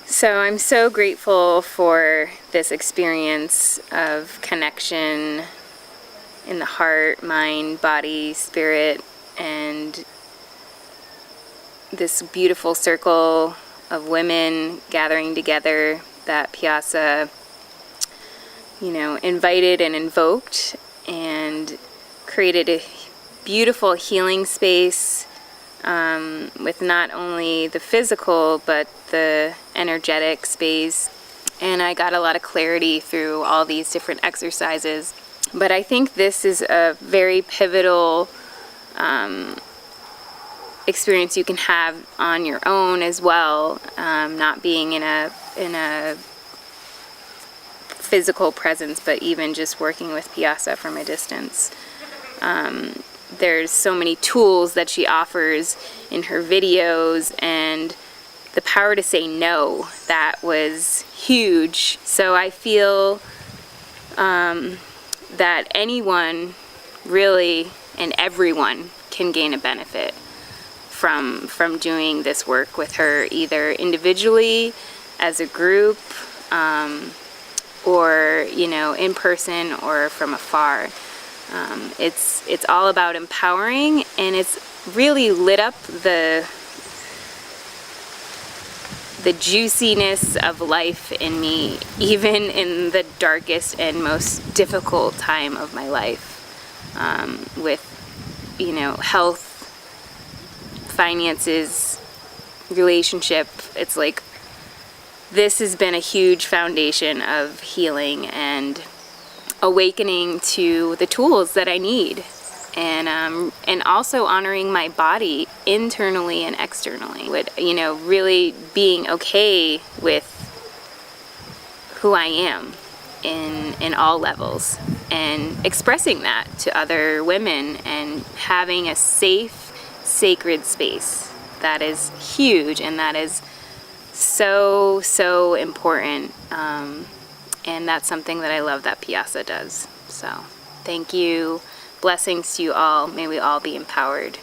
So I'm so grateful for this experience of connection in the heart, mind, body, spirit, and this beautiful circle of women gathering together that Piazza, invited and invoked, and created a beautiful healing space with not only the physical but the energetic space. And I got a lot of clarity through all these different exercises. But I think this is a very pivotal experience you can have on your own as well, not being in a physical presence, but even just working with Piazza from a distance. There's so many tools that she offers in her videos, and the power to say no, that was huge. So I feel that anyone really and everyone can gain a benefit from doing this work with her, either individually, as a group, or in person or from afar. It's all about empowering, and it's really lit up the juiciness of life in me, even in the darkest and most difficult time of my life, with health, finances, relationship. It's like this has been a huge foundation of healing and awakening to the tools that I need, and also honoring my body internally and externally, with really being okay with who I am in all levels, and expressing that to other women, and having a safe, sacred space. That is huge, and that is so important, and that's something that I love that Piazza does. So thank you, blessings to you all. May we all be empowered.